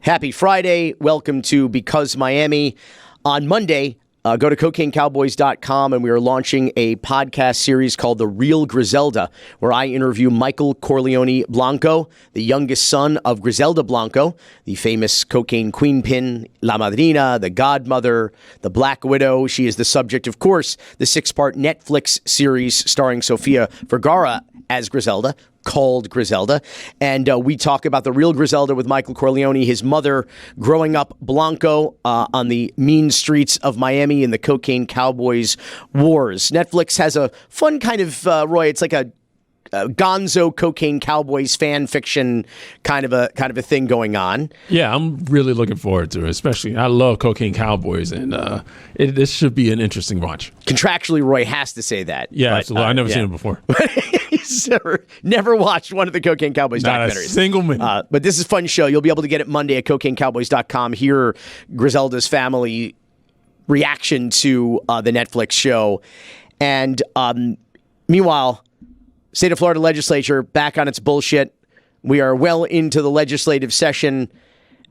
Happy Friday. Welcome to Because Miami. On Monday, go to cocainecowboys.com and we are launching a podcast series called The Real Griselda, where I interview Michael Corleone Blanco, the youngest son of Griselda Blanco, the famous cocaine queenpin, La Madrina, the godmother, the Black Widow. She is the subject, of course, the 6-part Netflix series starring Sofia Vergara as Griselda, called Griselda. And we talk about the real Griselda with Michael Corleone, his mother growing up Blanco on the mean streets of Miami in the cocaine cowboys wars. Netflix has a fun kind of, Roy, it's like a gonzo cocaine cowboys fan fiction kind of a thing going on. Yeah, I'm really looking forward to it. Especially, I love cocaine cowboys, and this should be an interesting watch. Contractually, Roy has to say that. Yeah, absolutely. I've never seen it before. He's never watched one of the Cocaine Cowboys documentaries. Not a single minute. But this is a fun show. You'll be able to get it Monday at cocainecowboys.com. Hear Griselda's family reaction to the Netflix show. And meanwhile, State of Florida legislature back on its bullshit. We are well into the legislative session,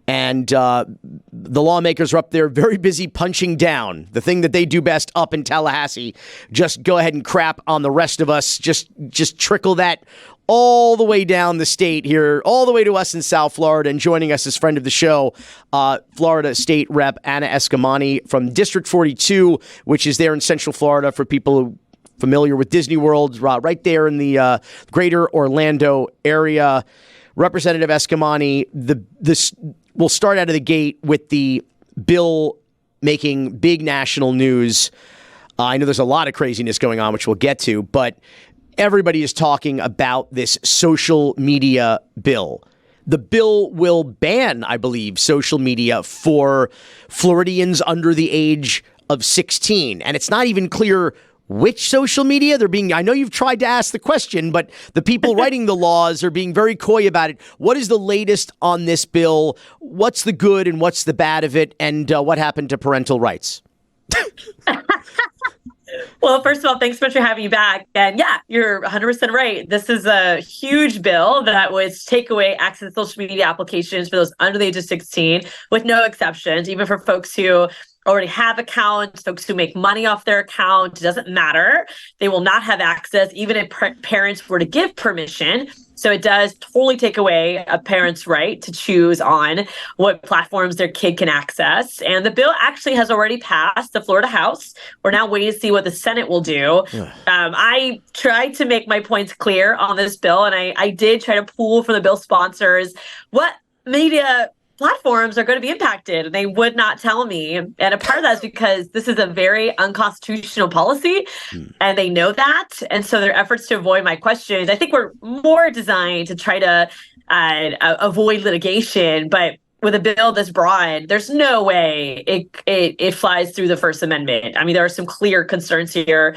and the lawmakers are up there very busy punching down. The thing that they do best up in Tallahassee, just go ahead and crap on the rest of us. Just trickle that all the way down the state here, all the way to us in South Florida. And joining us as friend of the show, Florida State Rep Anna Escamani from District 42, which is there in Central Florida for people who familiar with Disney World, right there in the greater Orlando area. Representative Escamani, we'll start out of the gate with the bill making big national news. I know there's a lot of craziness going on, which we'll get to, but everybody is talking about this social media bill. The bill will ban, I believe, social media for Floridians under the age of 16. And it's not even clear which social media they're being. I know you've tried to ask the question, but the people writing the laws are being very coy about it. What is the latest on this bill? What's the good and what's the bad of it? And what happened to parental rights? Well, first of all, thanks so much for having me back. And yeah, you're 100% right. This is a huge bill that would take away access to social media applications for those under the age of 16, with no exceptions, even for folks who already have accounts, folks who make money off their account. It doesn't matter. They will not have access, even if parents were to give permission. So it does totally take away a parent's right to choose on what platforms their kid can access. And the bill actually has already passed the Florida House. We're now waiting to see what the Senate will do. I tried to make my points clear on this bill, and I did try to pool for the bill sponsors what media platforms are going to be impacted, and they would not tell me. And a part of that is because this is a very unconstitutional policy, and they know that. And so their efforts to avoid my questions, I think, were more designed to try to avoid litigation. But with a bill this broad, there's no way it flies through the First Amendment. I mean, there are some clear concerns here.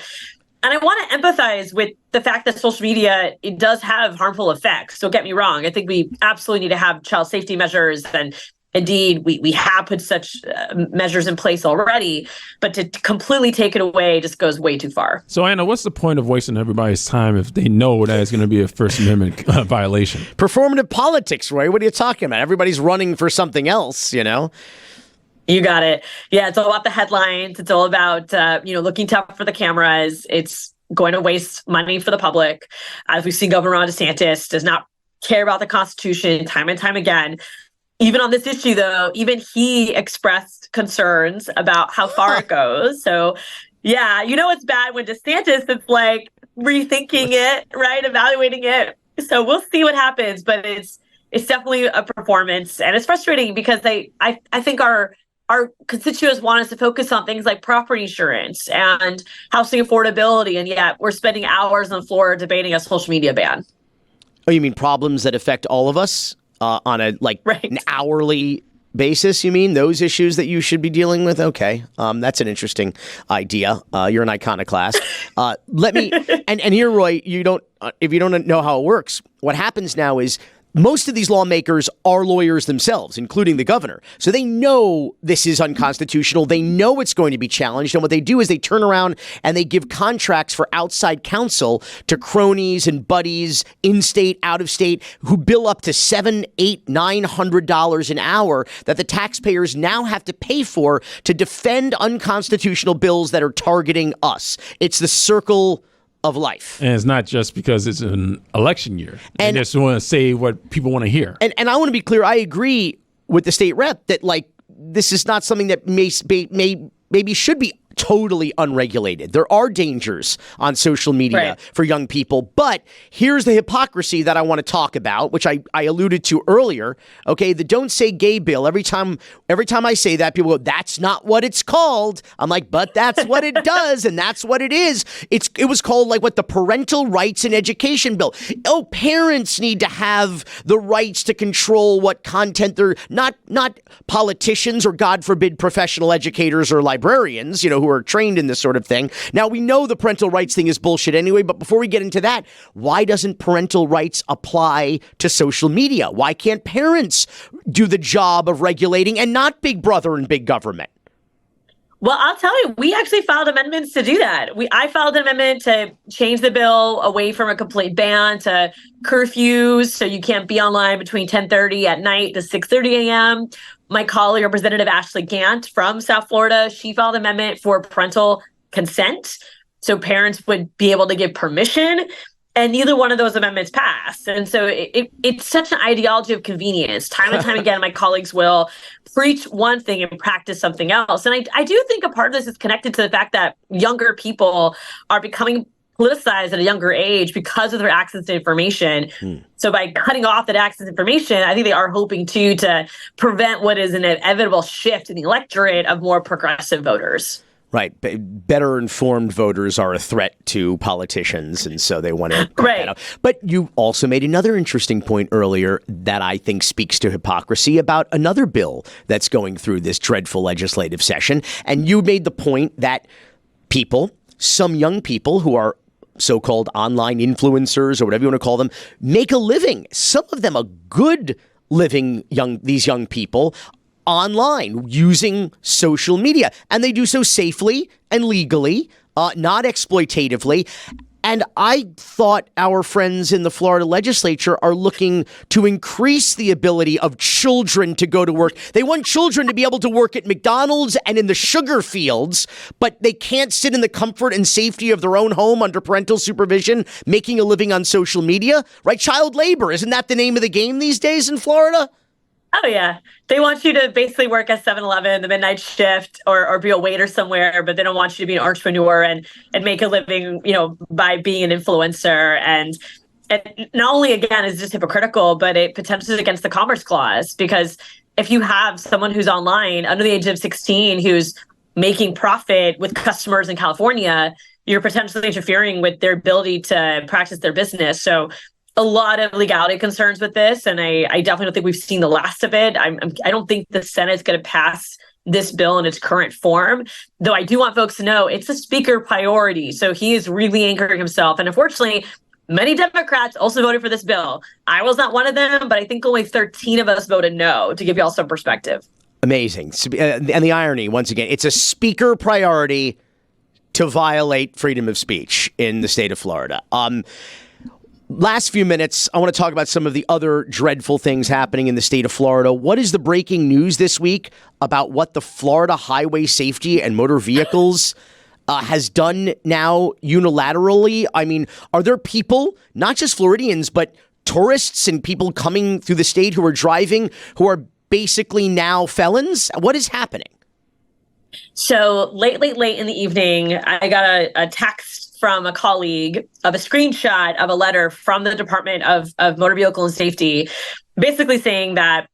And I want to empathize with the fact that social media, it does have harmful effects. Don't get me wrong. I think we absolutely need to have child safety measures. And indeed, we have put such measures in place already. But to completely take it away just goes way too far. So, Anna, what's the point of wasting everybody's time if they know that it's going to be a First Amendment violation? Performative politics, Roy. What are you talking about? Everybody's running for something else, you know? You got it. Yeah, it's all about the headlines. It's all about, looking tough for the cameras. It's going to waste money for the public. As we've seen, Governor Ron DeSantis does not care about the Constitution time and time again. Even on this issue, though, even he expressed concerns about how far it goes. So, yeah, it's bad when DeSantis is like rethinking it, right? Evaluating it. So we'll see what happens. But it's definitely a performance. And it's frustrating because I think our constituents want us to focus on things like property insurance and housing affordability, and yet we're spending hours on the floor debating a social media ban. Oh, you mean problems that affect all of us on a an hourly basis? You mean those issues that you should be dealing with? Okay, that's an interesting idea. You're an iconoclast. Let me and here, Roy, if you don't know how it works, what happens now is most of these lawmakers are lawyers themselves, including the governor. So they know this is unconstitutional. They know it's going to be challenged. And what they do is they turn around and they give contracts for outside counsel to cronies and buddies in state, out of state, who bill up to $700, $800, $900 an hour that the taxpayers now have to pay for to defend unconstitutional bills that are targeting us. It's the circle of life. And it's not just because it's an election year. And they just want to say what people want to hear. And I want to be clear. I agree with the state rep that, like, this is not something that maybe should be totally unregulated. There are dangers on social media for young people. But here's the hypocrisy that I want to talk about, which I alluded to earlier. Okay, the Don't Say Gay bill. Every time I say that, people go, that's not what it's called. I'm like, but that's what it does, and that's what it is. It was called, like, what, the Parental Rights and Education bill. Oh, parents need to have the rights to control what content they're not politicians or, God forbid, professional educators or librarians, who are trained in this sort of thing. Now, we know the parental rights thing is bullshit anyway, but before we get into that, why doesn't parental rights apply to social media? Why can't parents do the job of regulating and not Big Brother and big government? Well, I'll tell you, we actually filed amendments to do that. I filed an amendment to change the bill away from a complete ban to curfews, so you can't be online between 10:30 at night to 6:30 a.m. My colleague, Representative Ashley Gant from South Florida, she filed an amendment for parental consent, so parents would be able to give permission. And neither one of those amendments passed. And so it's such an ideology of convenience. Time and time again, my colleagues will preach one thing and practice something else. And I do think a part of this is connected to the fact that younger people are becoming politicized at a younger age because of their access to information. So by cutting off that access to information, I think they are hoping to prevent what is an inevitable shift in the electorate of more progressive voters. Right. Better informed voters are a threat to politicians, and so they want to cut that out. But you also made another interesting point earlier that I think speaks to hypocrisy about another bill that's going through this dreadful legislative session. And you made the point that some young people who are so-called online influencers or whatever you want to call them, make a living. Some of them a good living, these young people, online using social media, and they do so safely and legally, not exploitatively. And I thought our friends in the Florida legislature are looking to increase the ability of children to go to work. They want children to be able to work at McDonald's and in the sugar fields, but they can't sit in the comfort and safety of their own home under parental supervision, making a living on social media, right? Child labor, isn't that the name of the game these days in Florida? Oh, yeah. They want you to basically work at 7-Eleven, the midnight shift, or be a waiter somewhere, but they don't want you to be an entrepreneur and make a living, by being an influencer. And not only, again, is this hypocritical, but it potentially is against the Commerce Clause, because if you have someone who's online under the age of 16 who's making profit with customers in California, you're potentially interfering with their ability to practice their business. So a lot of legality concerns with this, and I definitely don't think we've seen the last of it. I don't think the Senate's going to pass this bill in its current form, though I do want folks to know it's a speaker priority. So he is really anchoring himself. And unfortunately, many Democrats also voted for this bill. I was not one of them, but I think only 13 of us voted no, to give you all some perspective. Amazing. And the irony, once again, it's a speaker priority to violate freedom of speech in the state of Florida. Last few minutes, I want to talk about some of the other dreadful things happening in the state of Florida. What is the breaking news this week about what the Florida Highway Safety and Motor Vehicles has done now unilaterally? I mean, are there people, not just Floridians, but tourists and people coming through the state who are driving, who are basically now felons? What is happening? So late in the evening, I got a text from a colleague of a screenshot of a letter from the Department of Motor Vehicle and Safety, basically saying that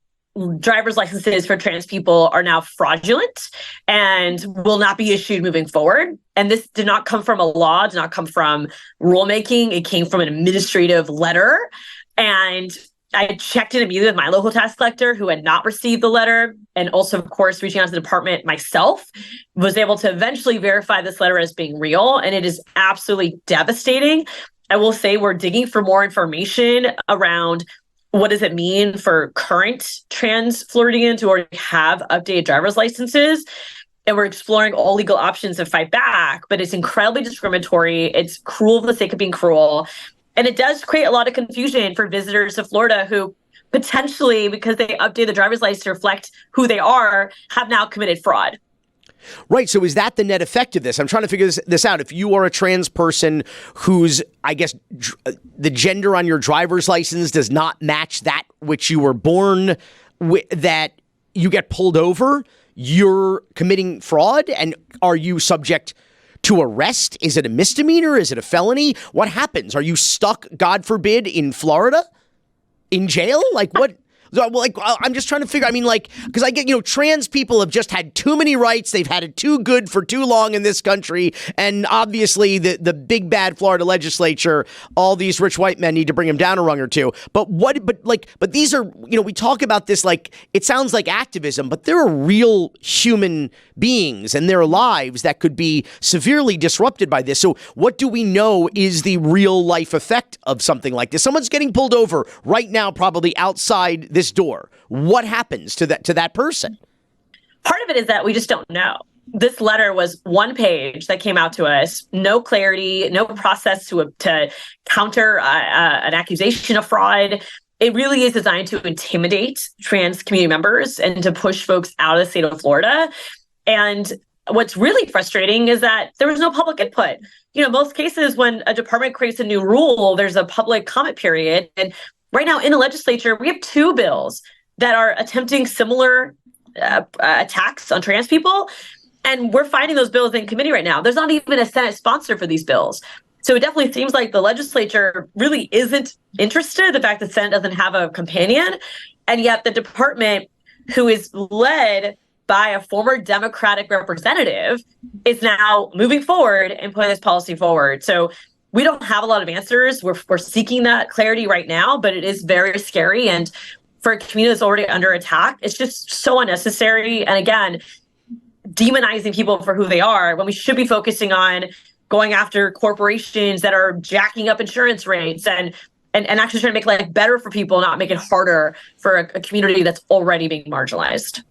driver's licenses for trans people are now fraudulent and will not be issued moving forward. And this did not come from a law, did not come from rulemaking. It came from an administrative letter. And I checked in immediately with my local tax collector who had not received the letter. And also, of course, reaching out to the department myself, was able to eventually verify this letter as being real. And it is absolutely devastating. I will say we're digging for more information around what does it mean for current trans Floridians who already have updated driver's licenses? And we're exploring all legal options to fight back, but it's incredibly discriminatory. It's cruel for the sake of being cruel. And it does create a lot of confusion for visitors to Florida who potentially, because they update the driver's license to reflect who they are, have now committed fraud. Right. So is that the net effect of this? I'm trying to figure this out. If you are a trans person whose, I guess, the gender on your driver's license does not match that which you were born with, that you get pulled over, you're committing fraud? And are you subject to arrest? Is it a misdemeanor? Is it a felony? What happens? Are you stuck, God forbid, in Florida? In jail? Like what? Like, I'm just trying to figure, I mean, like, because I get, trans people have just had too many rights. They've had it too good for too long in this country. And obviously the big bad Florida legislature, all these rich white men need to bring them down a rung or two. But these are, we talk about this like, it sounds like activism, but there are real human beings and their lives that could be severely disrupted by this. So what do we know is the real life effect of something like this? Someone's getting pulled over right now, probably outside this door. What happens to that person? Part of it is that we just don't know. This letter was one page that came out to us, no clarity, no process to counter an accusation of fraud. It really is designed to intimidate trans community members and to push folks out of the state of Florida. And what's really frustrating is that there was no public input. Most cases when a department creates a new rule, there's a public comment period. And right now in the legislature, we have two bills that are attempting similar attacks on trans people. And we're fighting those bills in committee right now. There's not even a Senate sponsor for these bills. So it definitely seems like the legislature really isn't interested. The fact that the Senate doesn't have a companion. And yet the department, who is led by a former Democratic representative, is now moving forward and putting this policy forward. So we don't have a lot of answers. We're seeking that clarity right now, but it is very scary. And for a community that's already under attack, it's just so unnecessary. And again, demonizing people for who they are when we should be focusing on going after corporations that are jacking up insurance rates and actually trying to make life better for people, not make it harder for a community that's already being marginalized.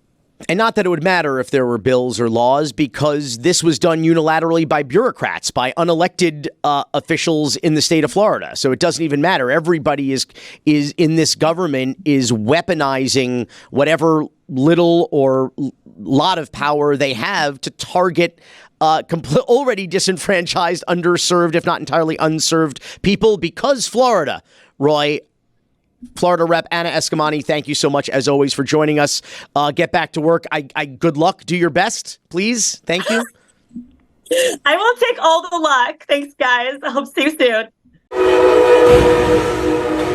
And not that it would matter if there were bills or laws, because this was done unilaterally by bureaucrats, by unelected officials in the state of Florida. So it doesn't even matter. Everybody is in this government is weaponizing whatever little or lot of power they have to target already disenfranchised, underserved, if not entirely unserved people, because Florida, Roy. Florida Rep. Anna Eskamani, thank you so much, as always, for joining us. Get back to work. I good luck. Do your best, please. Thank you. I will take all the luck. Thanks, guys. I hope to see you soon.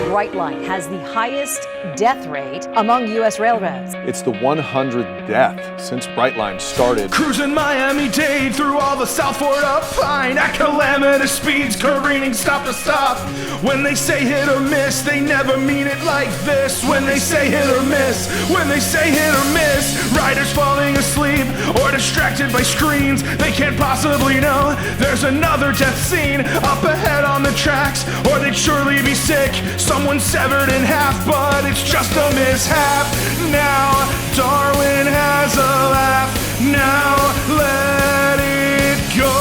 Brightline has the highest death rate among U.S. railroads. It's the 100th death since Brightline started. Cruising Miami-Dade through all the South Florida pine at calamitous speeds, careening stop to stop. When they say hit or miss, they never mean it like this. When they say hit or miss, when they say hit or miss, riders falling asleep or distracted by screens. They can't possibly know there's another death scene up ahead on the tracks, or they'd surely be sick. Someone severed in half, but it's just a mishap. Now Darwin has a laugh. Now let it go.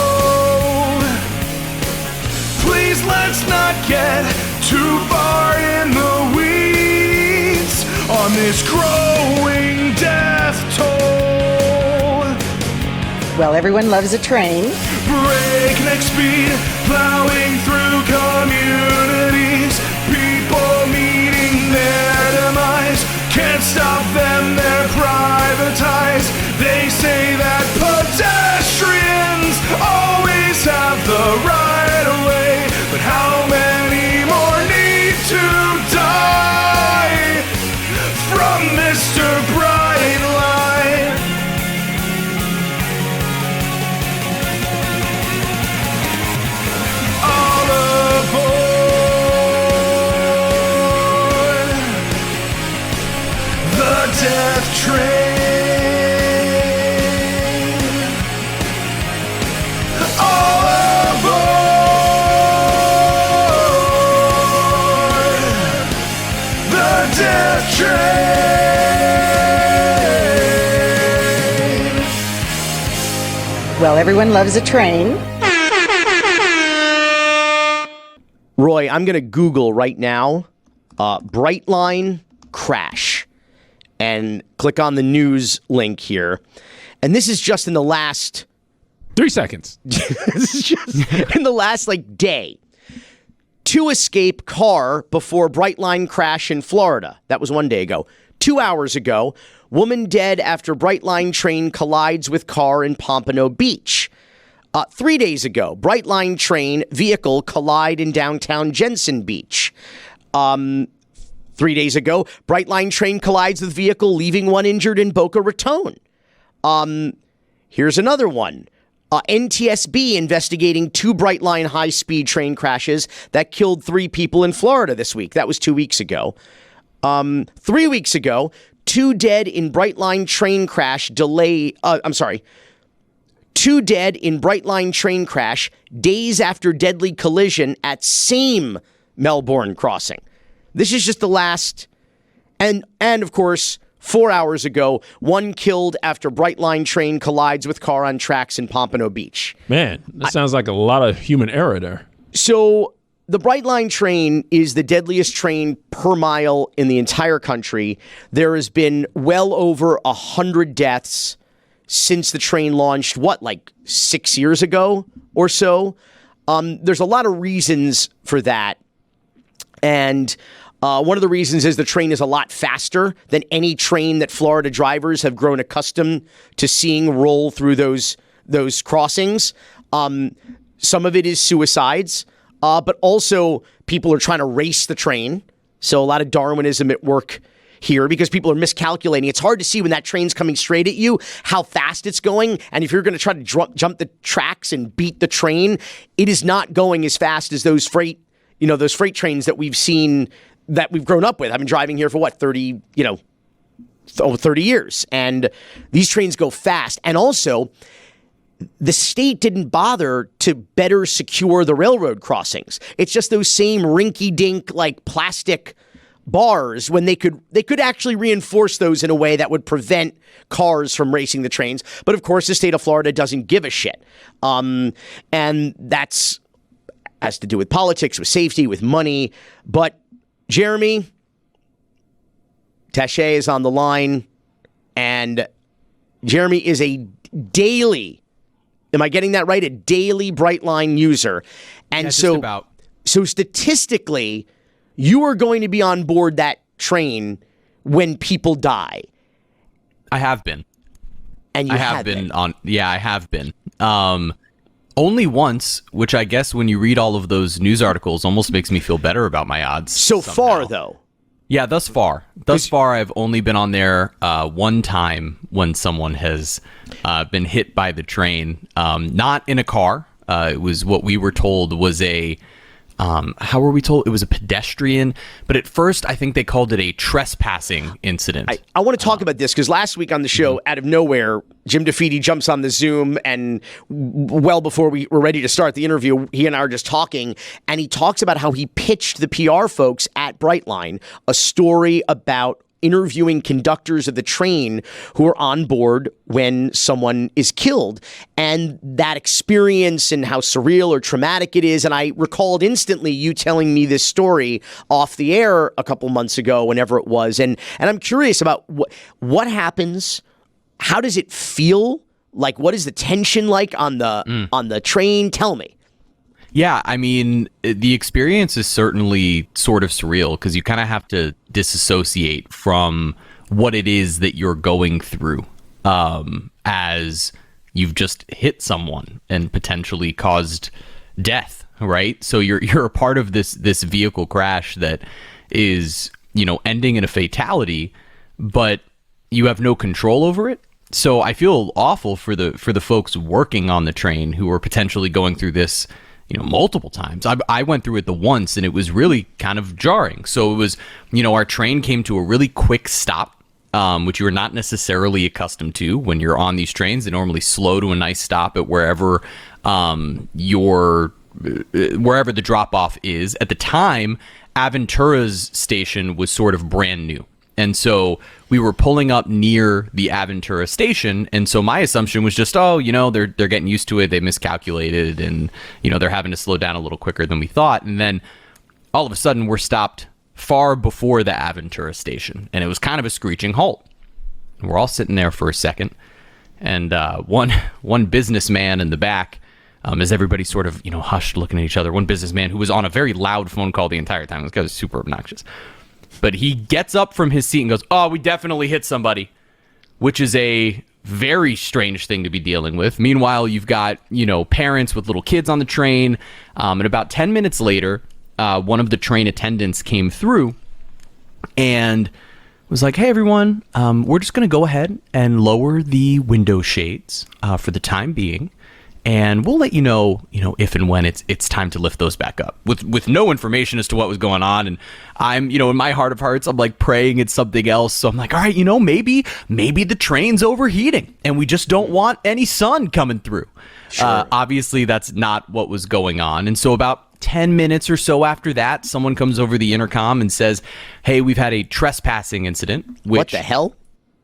Please let's not get too far in the weeds on this growing death toll. Well, everyone loves a train. Breakneck speed, plowing through communities. People meeting their demise. Can't stop them, they're privatized. They say that pedestrians always have the right of way. But how many more need to die from Mr. Brightline? All aboard the death train. All aboard the Well, everyone loves a train. Roy, I'm going to Google right now, Brightline crash, and click on the news link here. And this is just in the last 3 seconds. This is just in the last day. 2 escape car before Brightline crash in Florida. That was 1 day ago. 2 hours ago, woman dead after Brightline train collides with car in Pompano Beach. 3 days ago, Brightline train vehicle collide in downtown Jensen Beach. 3 days ago, Brightline train collides with vehicle, leaving one injured in Boca Raton. Here's another one. NTSB investigating 2 Brightline high-speed train crashes that killed 3 people in Florida this week. That was 2 weeks ago. 3 weeks ago, 2 dead in Brightline train crash delay. 2 dead in Brightline train crash days after deadly collision at same Melbourne crossing. This is just the last, and of course, 4 hours ago, 1 killed after Brightline train collides with car on tracks in Pompano Beach. Man, that sounds like a lot of human error there. So the Brightline train is the deadliest train per mile in the entire country. There has been well over 100 deaths since the train launched, 6 years ago or so. There's a lot of reasons for that. And one of the reasons is the train is a lot faster than any train that Florida drivers have grown accustomed to seeing roll through those crossings. Some of it is suicides, but also people are trying to race the train. So a lot of Darwinism at work here because people are miscalculating. It's hard to see when that train's coming straight at you how fast it's going. And if you're going to try to jump the tracks and beat the train, it is not going as fast as those freight trains that we've seen, that we've grown up with. I've been driving here for 30 years. And these trains go fast. And also, the state didn't bother to better secure the railroad crossings. It's just those same rinky-dink plastic bars when they could actually reinforce those in a way that would prevent cars from racing the trains. But of course, the state of Florida doesn't give a shit. And that's has to do with politics, with safety, with money. But Jeremy, Taché is on the line, and Jeremy is a daily, am I getting that right? A daily Brightline user. And yeah, so statistically, you are going to be on board that train when people die. I have been. And you I have been on. Yeah, I have been. Only once, which I guess when you read all of those news articles almost makes me feel better about my odds. So far, though. Yeah, thus far. Thus far, I've only been on there one time when someone has been hit by the train. Not in a car. It was what we were told was a... how were we told? It was a pedestrian, but at first I think they called it a trespassing incident. I want to talk about this because last week on the show, out of nowhere, Jim DeFeedy jumps on the Zoom, and well before we were ready to start the interview, he and I are just talking, and he talks about how he pitched the PR folks at Brightline a story about interviewing conductors of the train who are on board when someone is killed, and that experience and how surreal or traumatic it is. And I recalled instantly you telling me this story off the air a couple months ago, whenever it was. And I'm curious about what happens. How does it feel? What is the tension like on the train? Tell me. Yeah, I mean, the experience is certainly sort of surreal because you kind of have to disassociate from what it is that you're going through as you've just hit someone and potentially caused death, right? So you're a part of this vehicle crash that is, ending in a fatality, but you have no control over it. So I feel awful for the folks working on the train who are potentially going through this multiple times. I went through it the once, and it was really kind of jarring. So it was, our train came to a really quick stop, which you are not necessarily accustomed to when you're on these trains. They normally slow to a nice stop at wherever wherever the drop off is. At the time, Aventura's station was sort of brand new. And so we were pulling up near the Aventura station. And so my assumption was just, oh, they're getting used to it. They miscalculated and, they're having to slow down a little quicker than we thought. And then all of a sudden we're stopped far before the Aventura station. And it was kind of a screeching halt. And we're all sitting there for a second. And one businessman in the back, as everybody sort of, hushed looking at each other, one businessman who was on a very loud phone call the entire time. This guy was super obnoxious. But he gets up from his seat and goes, oh, we definitely hit somebody, which is a very strange thing to be dealing with. Meanwhile, you've got, parents with little kids on the train. And about 10 minutes later, one of the train attendants came through and was like, hey, everyone, we're just going to go ahead and lower the window shades for the time being. And we'll let you know, if and when it's time to lift those back up with no information as to what was going on. And I'm, in my heart of hearts, I'm like praying it's something else. So I'm like, all right, maybe the train's overheating and we just don't want any sun coming through. Sure. Obviously, that's not what was going on. And so about 10 minutes or so after that, someone comes over the intercom and says, hey, we've had a trespassing incident. What the hell?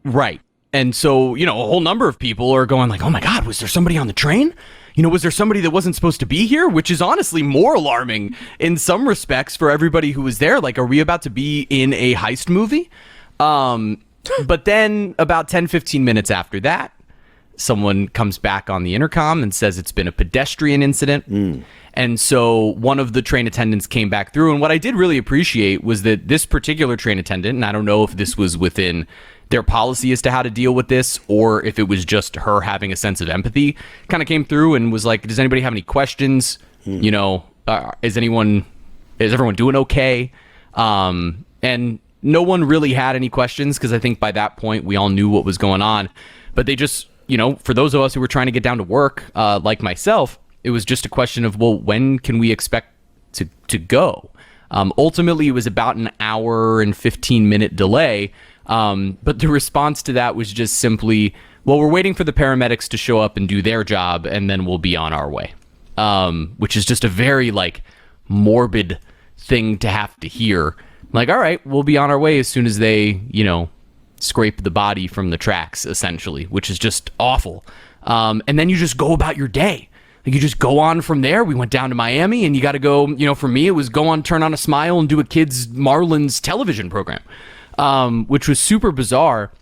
Right. And so, a whole number of people are going like, oh my God, was there somebody on the train? Was there somebody that wasn't supposed to be here? Which is honestly more alarming in some respects for everybody who was there. Like, are we about to be in a heist movie? But then about 10, 15 minutes after that, someone comes back on the intercom and says it's been a pedestrian incident. And so one of the train attendants came back through. And what I did really appreciate was that this particular train attendant, and I don't know if this was within their policy as to how to deal with this or if it was just her having a sense of empathy, kind of came through and was like, does anybody have any questions? Is everyone doing okay? And no one really had any questions because I think by that point we all knew what was going on. But they just, for those of us who were trying to get down to work, like myself, it was just a question of, well, when can we expect to go? Ultimately, it was about an hour and 15-minute delay. But the response to that was just simply, well, we're waiting for the paramedics to show up and do their job, and then we'll be on our way. Which is just a very, morbid thing to have to hear. Like, all right, we'll be on our way as soon as they, scrape the body from the tracks, essentially, which is just awful. And then you just go about your day. Like, you just go on from there. We went down to Miami, and you got to go, for me, it was go on, turn on a smile, and do a kids' Marlins television program. Which was super bizarre.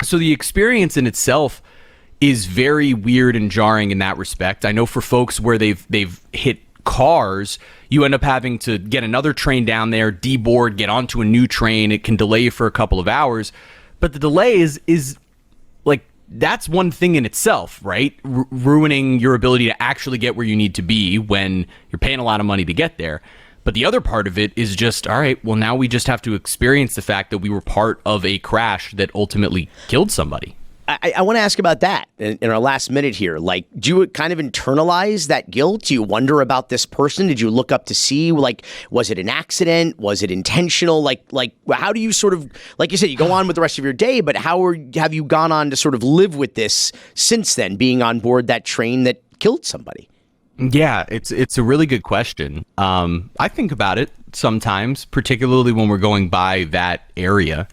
So the experience in itself is very weird and jarring in that respect. I know for folks where they've hit cars, you end up having to get another train down there, deboard, get onto a new train. It can delay you for a couple of hours. But the delay is like, that's one thing in itself, right? Ruining your ability to actually get where you need to be when you're paying a lot of money to get there. But the other part of it is just, all right, well, now we just have to experience the fact that we were part of a crash that ultimately killed somebody. I want to ask about that in our last minute here. Like, do you kind of internalize that guilt? Do you wonder about this person? Did you look up to see, was it an accident? Was it intentional? Like, how do you sort of, like you said, you go on with the rest of your day, but have you gone on to sort of live with this since then, being on board that train that killed somebody? Yeah, it's a really good question. I think about it sometimes, particularly when we're going by that area.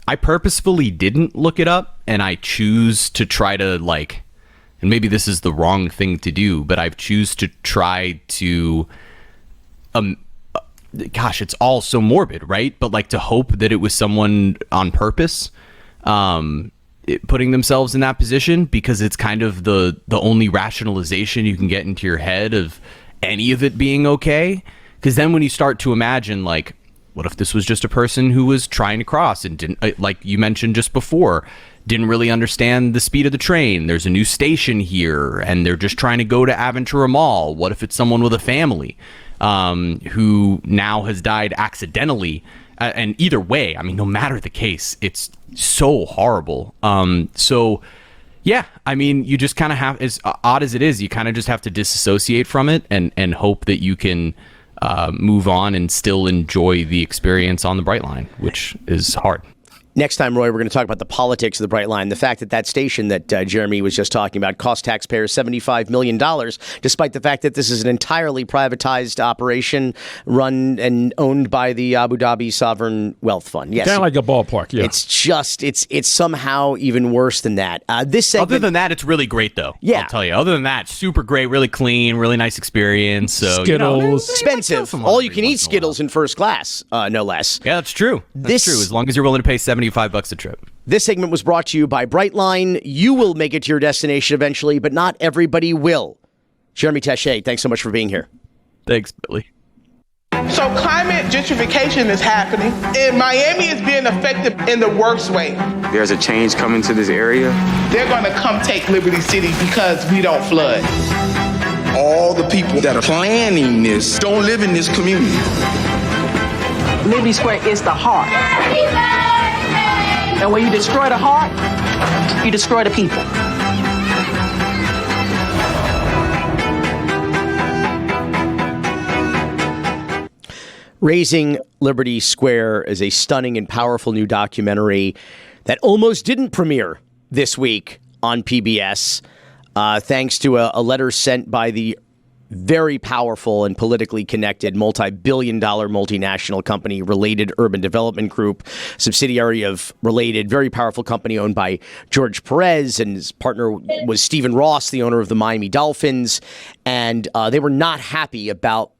I purposefully didn't look it up, and I choose to try to and maybe this is the wrong thing to do, but I choose to try to, gosh, it's all so morbid, right? But to hope that it was someone on purpose, putting themselves in that position, because it's kind of the only rationalization you can get into your head of any of it being okay. Because then when you start to imagine, what if this was just a person who was trying to cross and didn't, like you mentioned just before, didn't really understand the speed of the train. There's a new station here and they're just trying to go to Aventura Mall. What if it's someone with a family who now has died accidentally? And either way, I mean, no matter the case, it's so horrible. So yeah, I mean, you just kind of have, as odd as it is, you kind of just have to disassociate from it and hope that you can move on and still enjoy the experience on the Brightline, which is hard. Next time, Roy, we're going to talk about the politics of the Brightline. The fact that station that Jeremy was just talking about cost taxpayers $75 million, despite the fact that this is an entirely privatized operation run and owned by the Abu Dhabi Sovereign Wealth Fund. Yes, kind of like a ballpark. Yeah, it's somehow even worse than that. This segment, other than that, it's really great though. Yeah, I'll tell you. Other than that, super great, really clean, really nice experience. So Skittles, expensive. All you can eat Skittles in first class, no less. Yeah, that's true. That's true. As long as you're willing to pay $75 a trip. This segment was brought to you by Brightline. You will make it to your destination eventually, but not everybody will. Jeremy Taché, thanks so much for being here. Thanks, Billy. So climate gentrification is happening, and Miami is being affected in the worst way. There's a change coming to this area. They're going to come take Liberty City because we don't flood. All the people that are planning this don't live in this community. Liberty Square is the heart. And when you destroy the heart, you destroy the people. Raising Liberty Square is a stunning and powerful new documentary that almost didn't premiere this week on PBS, thanks to a letter sent by the very powerful and politically connected multi-billion-dollar multinational company, Related Urban Development Group, subsidiary of Related, very powerful company owned by George Perez, and his partner was Stephen Ross, the owner of the Miami Dolphins, and they were not happy about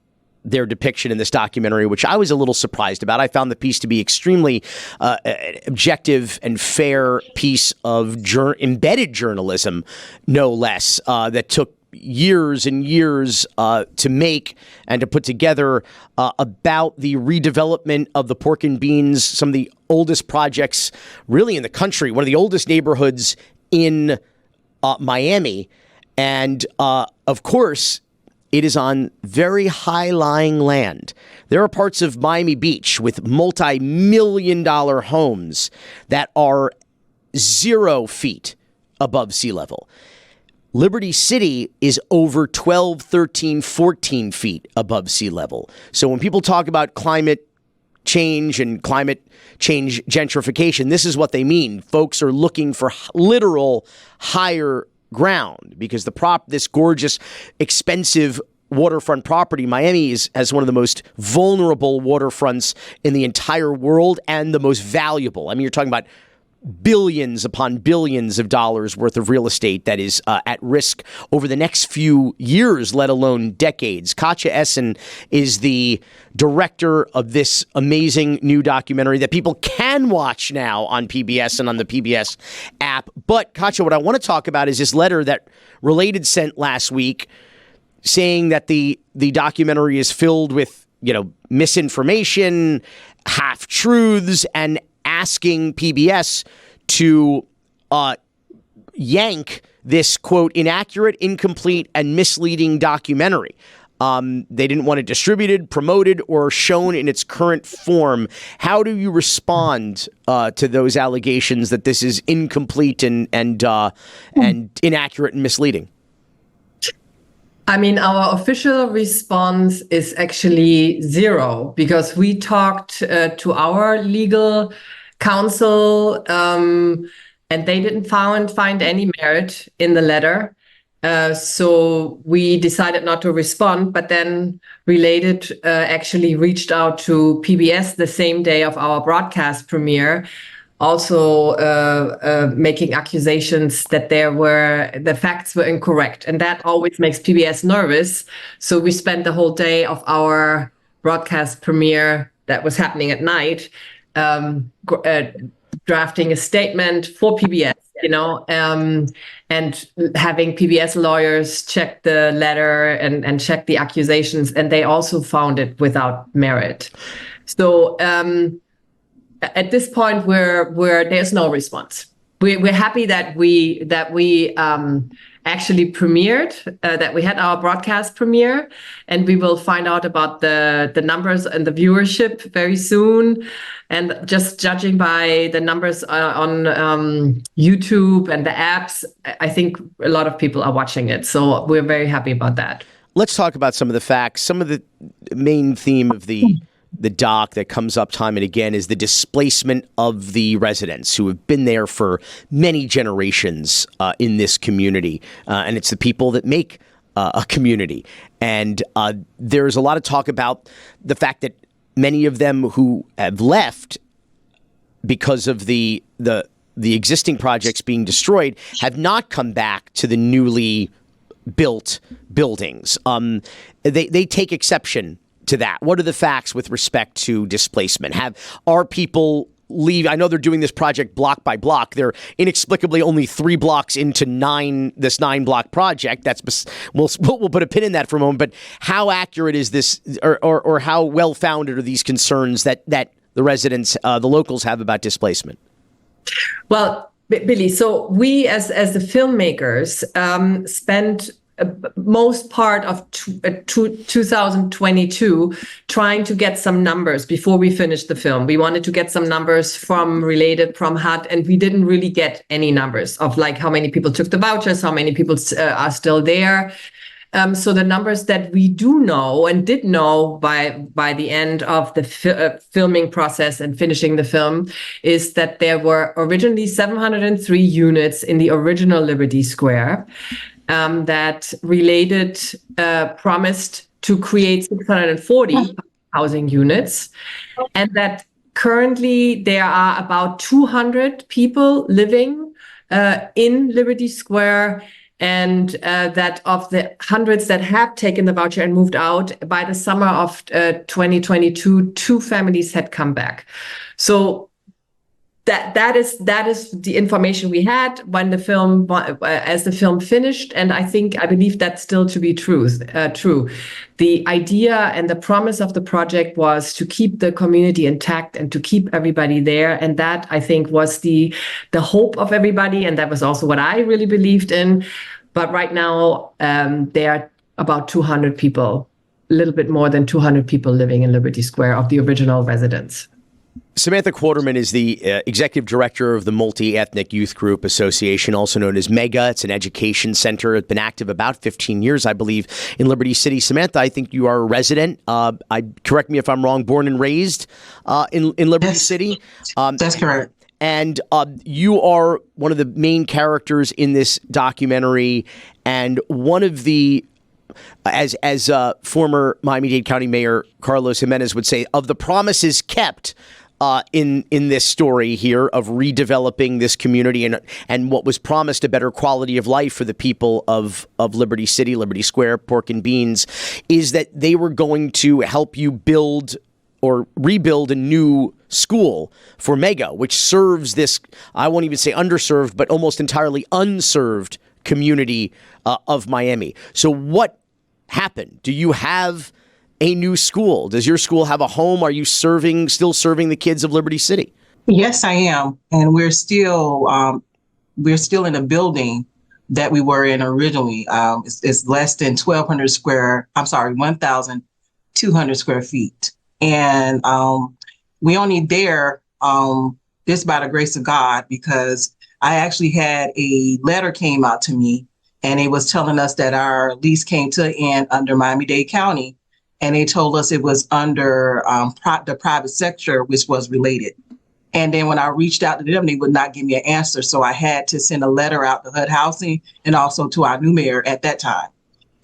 their depiction in this documentary, which I was a little surprised about. I found the piece to be extremely objective and fair piece of embedded journalism, no less, that took years and years to make and to put together about the redevelopment of the Pork and Beans, some of the oldest projects really in the country, one of the oldest neighborhoods in Miami. And of course, it is on very high-lying land. There are parts of Miami Beach with multi-million-dollar homes that are 0 feet above sea level. Liberty City is over 12, 13, 14 feet above sea level. So when people talk about climate change and climate change gentrification, this is what they mean. Folks are looking for literal higher ground because this gorgeous, expensive waterfront property, Miami has one of the most vulnerable waterfronts in the entire world and the most valuable. I mean, you're talking about billions upon billions of dollars worth of real estate that is at risk over the next few years, let alone decades. Katja Essen is the director of this amazing new documentary that people can watch now on PBS and on the PBS app. But Katja, what I want to talk about is this letter that Related sent last week saying that the documentary is filled with, misinformation, half-truths, and asking PBS to yank this, quote, inaccurate, incomplete, and misleading documentary. They didn't want it distributed, promoted, or shown in its current form. How do you respond to those allegations that this is incomplete and inaccurate and misleading? I mean, our official response is actually zero because we talked to our legal counsel and they didn't find any merit in the letter. So we decided not to respond, but then Related actually reached out to PBS the same day of our broadcast premiere, also making accusations that the facts were incorrect. And that always makes PBS nervous. So we spent the whole day of our broadcast premiere that was happening at night, drafting a statement for PBS, and having PBS lawyers check the letter and check the accusations. And they also found it without merit. So, at this point, where there's no response, we're happy that we actually premiered, that we had our broadcast premiere, and we will find out about the numbers and the viewership very soon. And just judging by the numbers on YouTube and the apps, I think a lot of people are watching it. So we're very happy about that. Let's talk about some of the facts. Some of the main theme of the the doc that comes up time and again is the displacement of the residents who have been there for many generations in this community. And it's the people that make a community. And there's a lot of talk about the fact that many of them who have left because of the existing projects being destroyed have not come back to the newly built buildings. They take exception to that. What are the facts with respect to displacement? Are people leave? I know they're doing this project block by block. They're inexplicably only 3 blocks into this 9-block project. We'll put a pin in that for a moment. But how accurate is this, or how well founded are these concerns that the residents, the locals, have about displacement? Well, Billy, so we as the filmmakers spent most part of 2022 trying to get some numbers before we finished the film. We wanted to get some numbers from HUD, and we didn't really get any numbers of like how many people took the vouchers, how many people are still there. So the numbers that we do know and did know by the end of the filming process and finishing the film is that there were originally 703 units in the original Liberty Square that promised to create 640 housing units, and that currently there are about 200 people living in Liberty Square. And that of the hundreds that have taken the voucher and moved out, by the summer of 2022, 2 families had come back. So that is the information we had when the film, as the film finished, and I believe that's still to be true. The idea and the promise of the project was to keep the community intact and to keep everybody there, and that I think was the hope of everybody, and that was also what I really believed in. But right now, there are about 200 people, a little bit more than 200 people living in Liberty Square of the original residents. Samantha Quarterman is the executive director of the Multi-Ethnic Youth Group Association, also known as MEGA. It's an education center. It's been active about 15 years, I believe, in Liberty City. Samantha, I think you are a resident. Correct me if I'm wrong, born and raised in Liberty City. That's correct. And you are one of the main characters in this documentary, and one of the, as former Miami-Dade County Mayor Carlos Jimenez would say, of the promises kept in this story here of redeveloping this community and what was promised, a better quality of life for the people of Liberty City, Liberty Square, Pork and Beans, is that they were going to help you build or rebuild a new school for MEGA, which serves this, I won't even say underserved, but almost entirely unserved community of Miami. So what happened? Do you have a new school? Does your school have a home? Are you still serving the kids of Liberty City? Yes, I am. And we're still in a building that we were in originally. It's less than 1,200 square feet. And we only there just by the grace of God, because I actually had a letter came out to me, and it was telling us that our lease came to an end under Miami-Dade County, and they told us it was under the private sector, which was related. And then when I reached out to them, they would not give me an answer. So I had to send a letter out to HUD Housing and also to our new mayor at that time.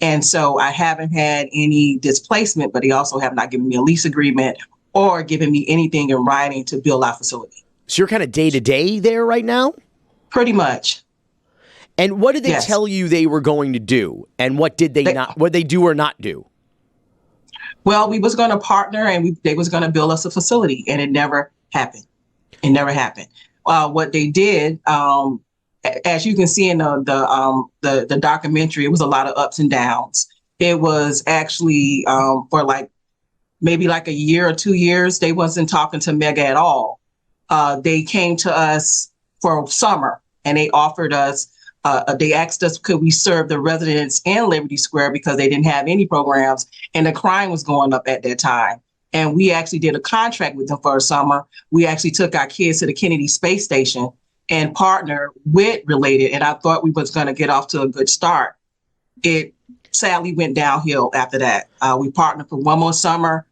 And so I haven't had any displacement, but they also have not given me a lease agreement or given me anything in writing to build our facility. So you're kind of day to day there right now? Pretty much. And what did they tell you they were going to do? And what did they not, what they do or not do? Well, we was going to partner, and they was going to build us a facility, and it never happened. It never happened. What they did, as you can see in the documentary, it was a lot of ups and downs. It was actually for maybe a year or 2 years, they wasn't talking to MEGA at all. They came to us for summer, and they offered us, they asked us, could we serve the residents in Liberty Square, because they didn't have any programs and the crime was going up at that time. And we actually did a contract with them for a summer. We actually took our kids to the Kennedy Space Station and partnered with Related. And I thought we was going to get off to a good start. It sadly went downhill after that. We partnered for one more summer.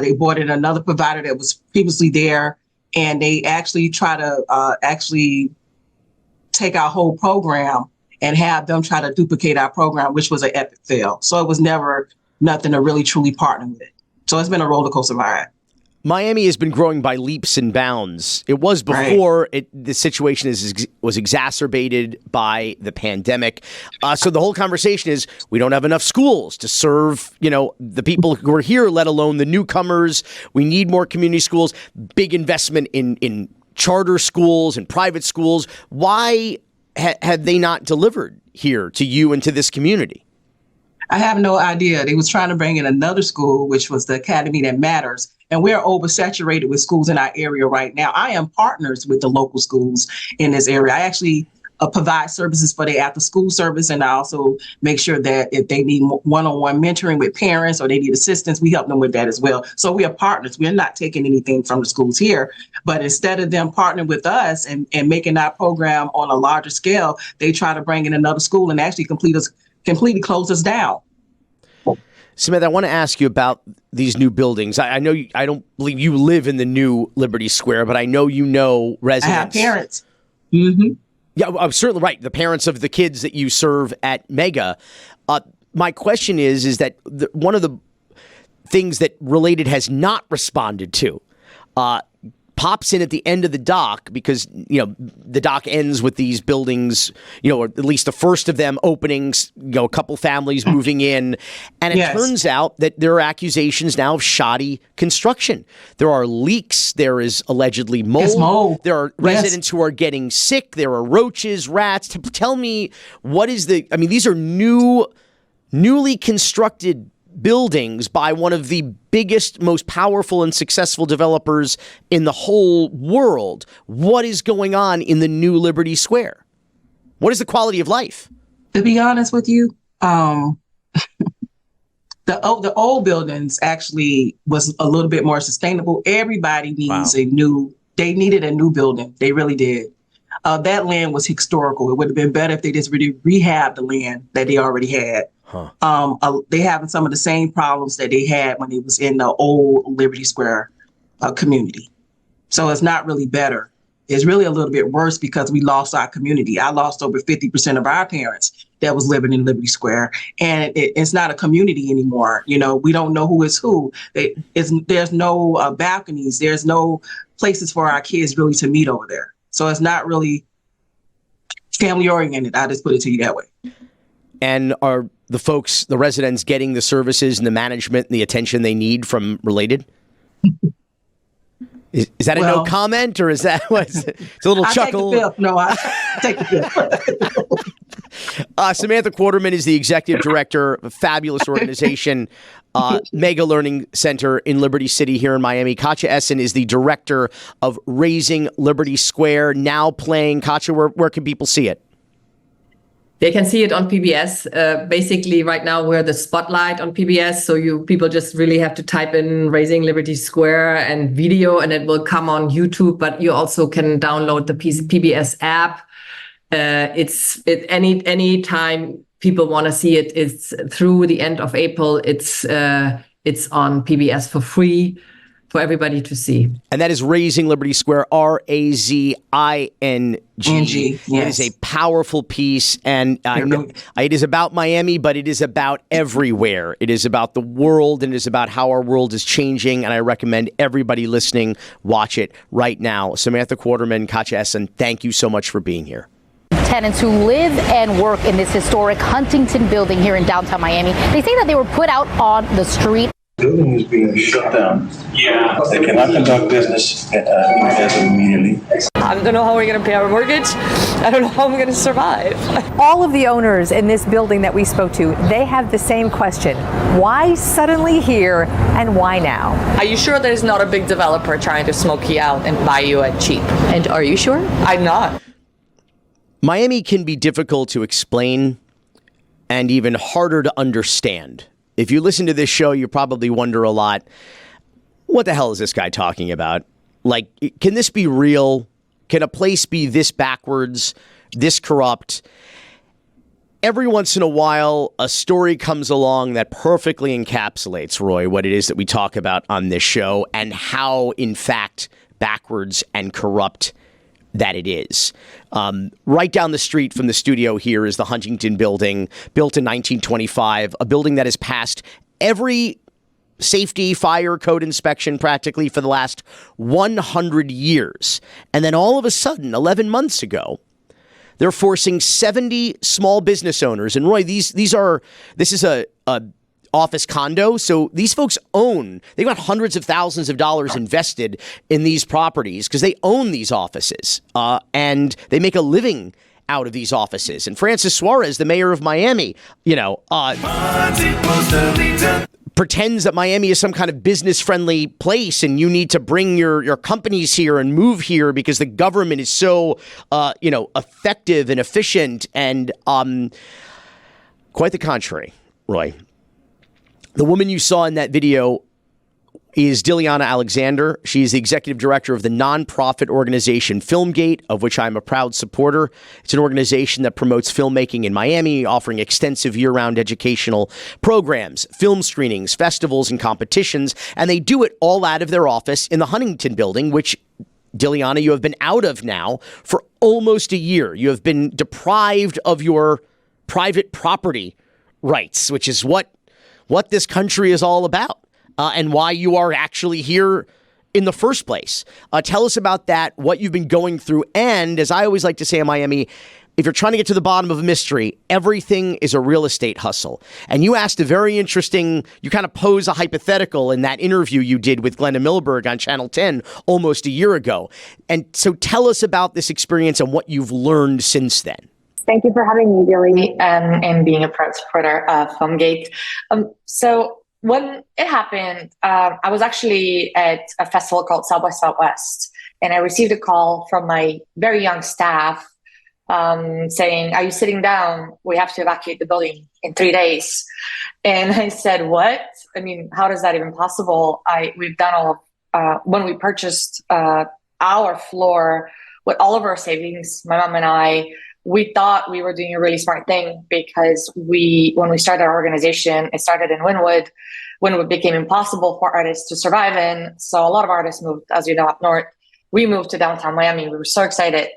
They brought in another provider that was previously there, and they actually try to actually take our whole program and have them try to duplicate our program, which was an epic fail. So it was never nothing to really truly partner with. So it's been a roller coaster ride. Miami has been growing by leaps and bounds. It was before the situation was exacerbated by the pandemic. So the whole conversation is we don't have enough schools to serve, the people who are here, let alone the newcomers. We need more community schools, big investment in charter schools and private schools. Why have they not delivered here to you and to this community? I have no idea. They was trying to bring in another school, which was the Academy That Matters. And we're oversaturated with schools in our area right now. I am partners with the local schools in this area. I actually provide services for the after school service. And I also make sure that if they need one-on-one mentoring with parents or they need assistance, we help them with that as well. So we are partners. We're not taking anything from the schools here, but instead of them partnering with us and making our program on a larger scale, they try to bring in another school and actually completely close us down. Samantha, I want to ask you about these new buildings. I know I don't believe you live in the new Liberty Square, but I know you know residents. I have parents. Mm-hmm. Yeah, I'm certainly right. The parents of the kids that you serve at Mega. My question is that one of the things that Related has not responded to pops in at the end of the dock because, the dock ends with these buildings, or at least the first of them openings, a couple families moving in. And it turns out that there are accusations now of shoddy construction. There are leaks. There is allegedly mold. There are residents who are getting sick. There are roaches, rats. Tell me, these are newly constructed buildings by one of the biggest, most powerful and successful developers in the whole world. What is going on in the new Liberty Square? What is the quality of life? To be honest with you, the old buildings actually was a little bit more sustainable. Everybody needs they needed a new building. They really did. That land was historical. It would have been better if they just really rehabbed the land that they already had. They having some of the same problems that they had when it was in the old Liberty Square community. So it's not really better. It's really a little bit worse because we lost our community. I lost over 50% of our parents that was living in Liberty Square, and it's not a community anymore. We don't know who is who. There's no balconies. There's no places for our kids really to meet over there. So it's not really family oriented. I just put it to you that way. And are the residents getting the services and the management and the attention they need from Related? Is that a no comment, or is that it's a little chuckle? Take the fifth. No, I take the fifth. Samantha Quarterman is the executive director of a fabulous organization, Mega Learning Center in Liberty City here in Miami. Katja Essen is the director of Raising Liberty Square, now playing. Katja, where can people see it? They can see it on PBS. Basically, right now we're the spotlight on PBS, so people just really have to type in Raising Liberty Square and video, and it will come on YouTube. But you also can download the PBS app. Any time people want to see it, it's through the end of April. It's on PBS for free for everybody to see. And that is Raising Liberty Square, RAZING. Yes. It is a powerful piece, and it is about Miami, but it is about everywhere. It is about the world, and it is about how our world is changing, and I recommend everybody listening watch it right now. Samantha Quarterman, Katja Essen, thank you so much for being here. Tenants who live and work in this historic Huntington building here in downtown Miami, they say that they were put out on the street. The building is being shut down. Yeah. They cannot conduct business as of immediately. I don't know how we're going to pay our mortgage. I don't know how I'm going to survive. All of the owners in this building that we spoke to, they have the same question. Why suddenly here and why now? Are you sure there's not a big developer trying to smoke you out and buy you at cheap? And are you sure? I'm not. Miami can be difficult to explain and even harder to understand. If you listen to this show, you probably wonder a lot, what the hell is this guy talking about? Like, can this be real? Can a place be this backwards, this corrupt? every once in a while, a story comes along that perfectly encapsulates, Roy, what it is that we talk about on this show and how, in fact, backwards and corrupt that it is. Right down the street from the studio here is the Huntington Building, built in 1925, a building that has passed every safety, fire code inspection practically for the last 100 years. And then all of a sudden, 11 months ago, they're forcing 70 small business owners. And Roy, this is a office condo. So these folks they've got hundreds of thousands of dollars invested in these properties because they own these offices and they make a living out of these offices. And Francis Suarez, the mayor of Miami, pretends that Miami is some kind of business-friendly place and you need to bring your companies here and move here because the government is so, effective and efficient. And quite the contrary, Roy. The woman you saw in that video is Diliana Alexander. She is the executive director of the nonprofit organization Filmgate, of which I'm a proud supporter. It's an organization that promotes filmmaking in Miami, offering extensive year-round educational programs, film screenings, festivals, and competitions. And they do it all out of their office in the Huntington Building, which, Diliana, you have been out of now for almost a year. You have been deprived of your private property rights, which is what this country is all about. And why you are actually here in the first place. Tell us about that, what you've been going through. And as I always like to say in Miami, if you're trying to get to the bottom of a mystery, everything is a real estate hustle. And you asked you kind of pose a hypothetical in that interview you did with Glenda Milberg on Channel 10 almost a year ago. And so tell us about this experience and what you've learned since then. Thank you for having me, Billy, and being a proud supporter of Filmgate. So when it happened, I was actually at a festival called South by Southwest, and I received a call from my very young staff saying, "Are you sitting down? We have to evacuate the building in 3 days." And I said, "What? I mean, how is that even possible?" We've done all of, when we purchased our floor with all of our savings, my mom and I, we thought we were doing a really smart thing because when we started our organization, it started in Wynwood. Wynwood became impossible for artists to survive in. So a lot of artists moved, as you know, up north. We moved to downtown Miami. We were so excited.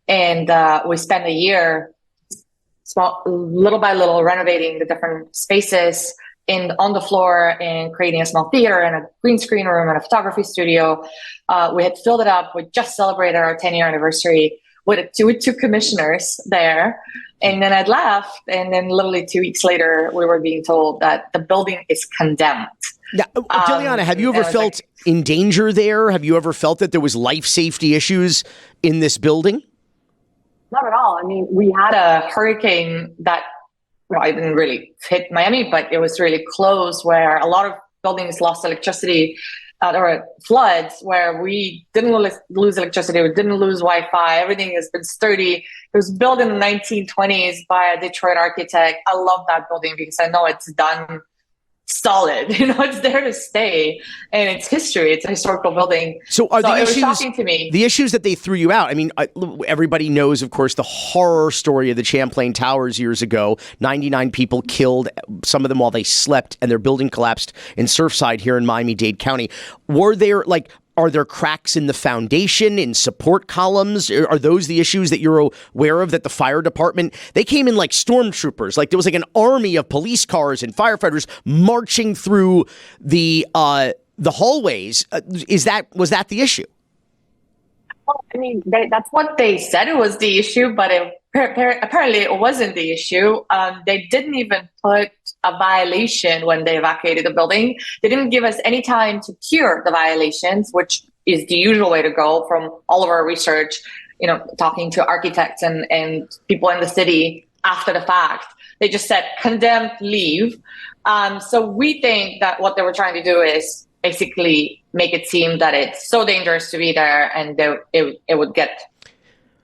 And we spent a year, little by little, renovating the different spaces on the floor and creating a small theater and a green screen room and a photography studio. We had filled it up. We just celebrated our 10-year anniversary with two commissioners there. And then I'd left. And then literally 2 weeks later, we were being told that the building is condemned. Now, Diliana, have you ever felt in danger there? Have you ever felt that there was life safety issues in this building? Not at all. I mean, we had a hurricane that, it didn't really hit Miami, but it was really close where a lot of buildings lost electricity. There were floods where we didn't lose electricity, we didn't lose Wi-Fi. Everything has been sturdy. It was built in the 1920s by a Detroit architect. I love that building because I know it's done solid. It's there to stay, and it's history. It's a historical building. So it was shocking to me. The issues that they threw you out. I mean, everybody knows, of course, the horror story of the Champlain Towers years ago. 99 people killed, some of them while they slept, and their building collapsed in Surfside here in Miami-Dade County. Are there cracks in the foundation, in support columns? Are those the issues that you're aware of, that the fire department, they came in like stormtroopers, like there was like an army of police cars and firefighters marching through the hallways. Was that the issue? Well, I mean, that's what they said it was the issue, but apparently it wasn't the issue. They didn't even put a violation when they evacuated the building. They didn't give us any time to cure the violations, which is the usual way to go from all of our research, talking to architects and people in the city after the fact. They just said, condemned, leave. So we think that what they were trying to do is basically make it seem that it's so dangerous to be there and it would get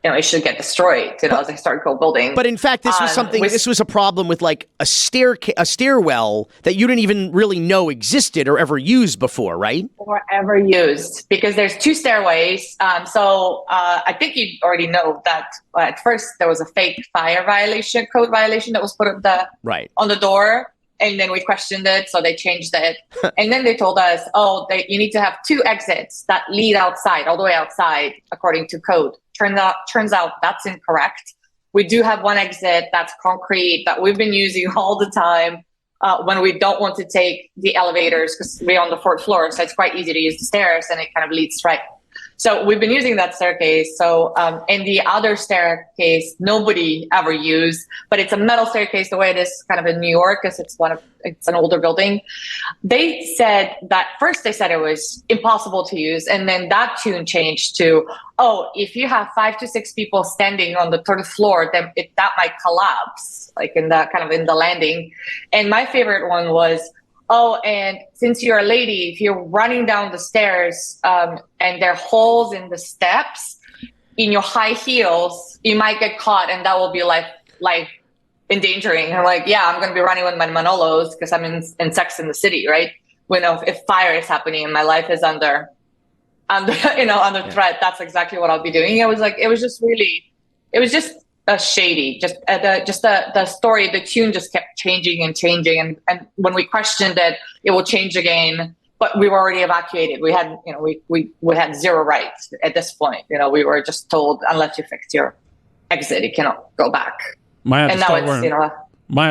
it should get destroyed, as a historical building. But in fact, this was something. This was a problem with like a stairwell that you didn't even really know existed or ever used before, right? Or ever used, because there's 2 stairways. So I think you already know that at first there was a fake fire code violation that was put on the door. And then we questioned it, so they changed it. And then they told us, you need to have 2 exits that lead outside, all the way outside, according to code. Turns out that's incorrect. We do have 1 exit that's concrete that we've been using all the time when we don't want to take the elevators, because we're on the 4th floor, so it's quite easy to use the stairs, and it kind of leads right. So we've been using that staircase. So in the other staircase, nobody ever used, but it's a metal staircase the way it is kind of in New York, because it's an older building. They said that first they said it was impossible to use, and then that tune changed to, if you have 5 to 6 people standing on the 3rd floor, then that might collapse, like in the landing. And my favorite one was, and since you're a lady, if you're running down the stairs and there are holes in the steps, in your high heels, you might get caught, and that will be life endangering. I'm like, I'm going to be running with my Manolos because I'm in Sex in the City, right? If fire is happening and my life is under threat, that's exactly what I'll be doing. It was just shady. The story, the tune just kept changing and changing, and when we questioned it, it will change again. But we were already evacuated. We had, we had 0 rights at this point. We were just told, unless you fix your exit, you cannot go back. Might have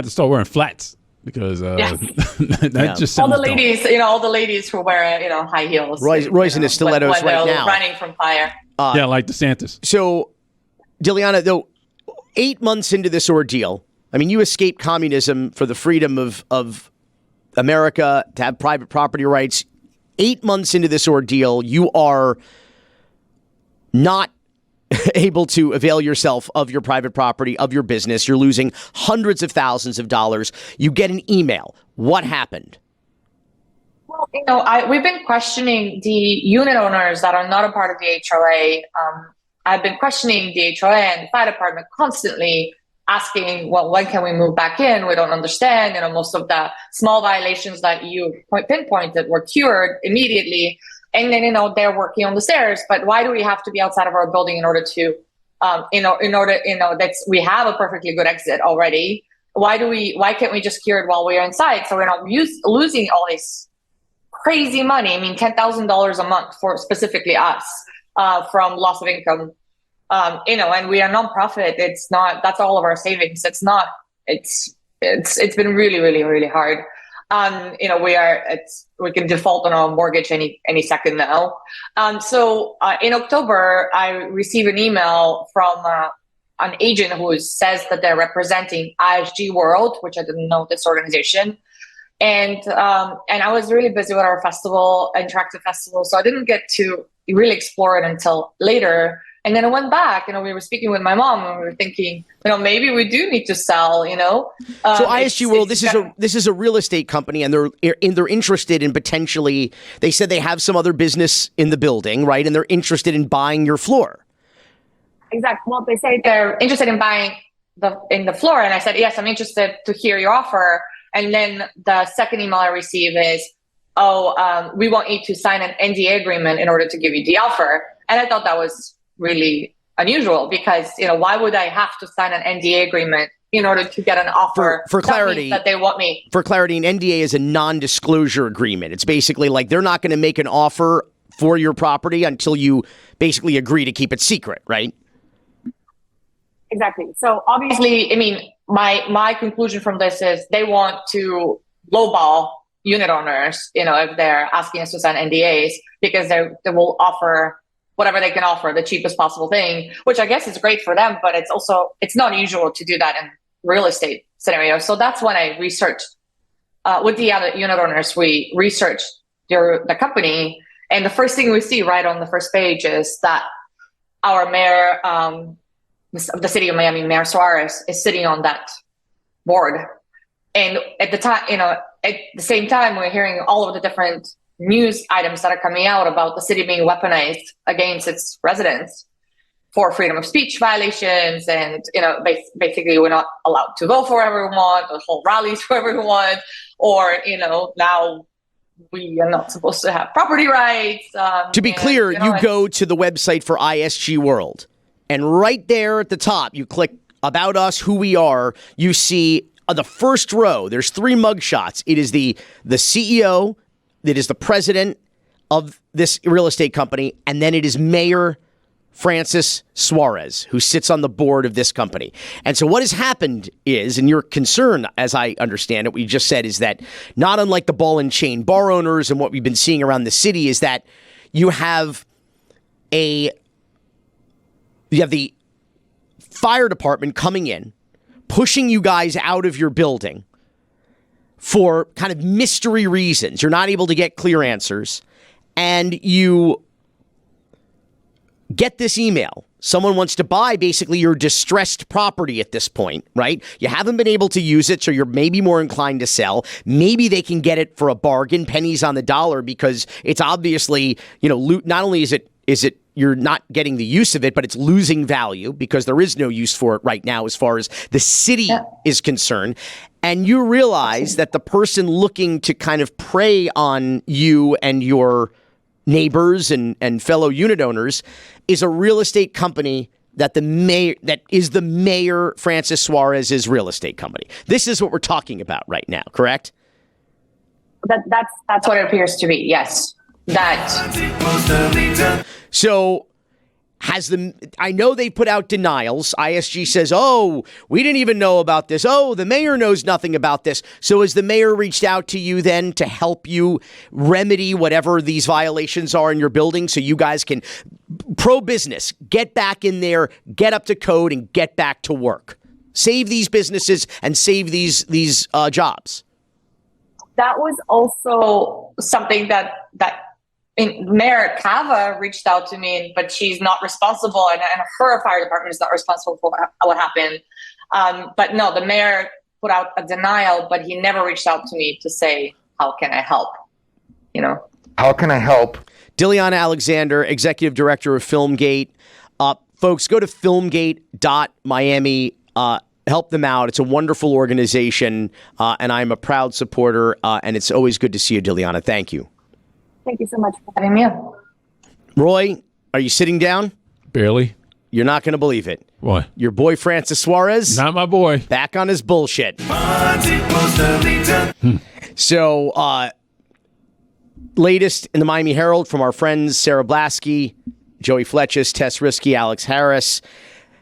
to start wearing flats because just all the ladies who wear all the ladies who wear high heels. Roy's in his stilettos right now, running from fire. Like DeSantis. So, Diliana, though, 8 months into this ordeal, I mean, you escaped communism for the freedom of America to have private property rights. 8 months into this ordeal, you are not able to avail yourself of your private property, of your business. You're losing hundreds of thousands of dollars. You get an email. What happened? Well, we've been questioning the unit owners that are not a part of the HOA. I've been questioning the HOA and the fire department constantly, asking, when can we move back in? We don't understand. Most of the small violations that you pinpointed were cured immediately. And then, they're working on the stairs. But why do we have to be outside of our building in order to, we have a perfectly good exit already. Why can't we just cure it while we're inside? So we're not losing all this crazy money. I mean, $10,000 a month for specifically us. From loss of income, and we are nonprofit. That's all of our savings. It's been really, really, really hard. We can default on our mortgage any second now. So in October, I received an email from an agent who says that they're representing ISG World, which I didn't know this organization. And I was really busy with our festival, interactive festival, so I didn't get to really explore it until later. And then I went back, we were speaking with my mom, and we were thinking, maybe we do need to sell, So ISG World, this is a real estate company, and they're interested in potentially. They said they have some other business in the building, right? And they're interested in buying your floor. Exactly. Well, they say they're interested in buying the floor, and I said, yes, I'm interested to hear your offer. And then the second email I receive is, we want you to sign an NDA agreement in order to give you the offer. And I thought that was really unusual because, why would I have to sign an NDA agreement in order to get an offer? For clarity, that they want me. For clarity, an NDA is a non-disclosure agreement. It's basically like they're not going to make an offer for your property until you basically agree to keep it secret, right? Exactly. So obviously, I mean, my conclusion from this is they want to lowball unit owners, if they're asking us to sign NDAs, because they will offer whatever they can offer, the cheapest possible thing, which I guess is great for them, but it's not usual to do that in real estate scenarios. So that's when I researched with the other unit owners, we researched the company, and the first thing we see right on the first page is that our mayor of the city of Miami, Mayor Suarez, is sitting on that board. And at the time, at the same time, we're hearing all of the different news items that are coming out about the city being weaponized against its residents. for freedom of speech violations, and basically we're not allowed to vote for whoever we want, or hold rallies for whoever we want, or now we are not supposed to have property rights. To be clear, you go to the website for ISG World, and right there at the top, you click About Us, Who We Are. You see the first row. There's 3 mugshots. It is the CEO. It is the president of this real estate company, and then it is Mayor Francis Suarez, who sits on the board of this company. And so what has happened is, and your concern, as I understand it, what you just said, is that not unlike the ball and chain bar owners and what we've been seeing around the city, is that you have the fire department coming in, pushing you guys out of your building for kind of mystery reasons. You're not able to get clear answers, and you get this email. Someone wants to buy basically your distressed property at this point, right? You haven't been able to use it, so you're maybe more inclined to sell. Maybe they can get it for a bargain, pennies on the dollar, because it's obviously, not only is it you're not getting the use of it, but it's losing value because there is no use for it right now as far as the city is concerned. And you realize that the person looking to kind of prey on you and your neighbors and fellow unit owners is a real estate company that is the Mayor Francis Suarez's real estate company. This is what we're talking about right now, correct? That's what it appears to be. Yes. So I know they put out denials. ISG says, we didn't even know about this. The mayor knows nothing about this. So has the mayor reached out to you then to help you remedy whatever these violations are in your building so you guys can, pro-business, get back in there, get up to code, and get back to work? Save these businesses and save these jobs. That was also something that Mayor Cava reached out to me, but she's not responsible, and her fire department is not responsible for what happened. But no, the mayor put out a denial, but he never reached out to me to say, how can I help? How can I help? Diliana Alexander, Executive Director of Filmgate. Folks, go to filmgate.miami. Help them out. It's a wonderful organization, and I'm a proud supporter, and it's always good to see you, Diliana. Thank you. Thank you so much for having me. Roy, are you sitting down? Barely. You're not going to believe it. What? Your boy Francis Suarez? Not my boy. Back on his bullshit. So, latest in the Miami Herald from our friends Sarah Blasky, Joey Fletches, Tess Risky, Alex Harris.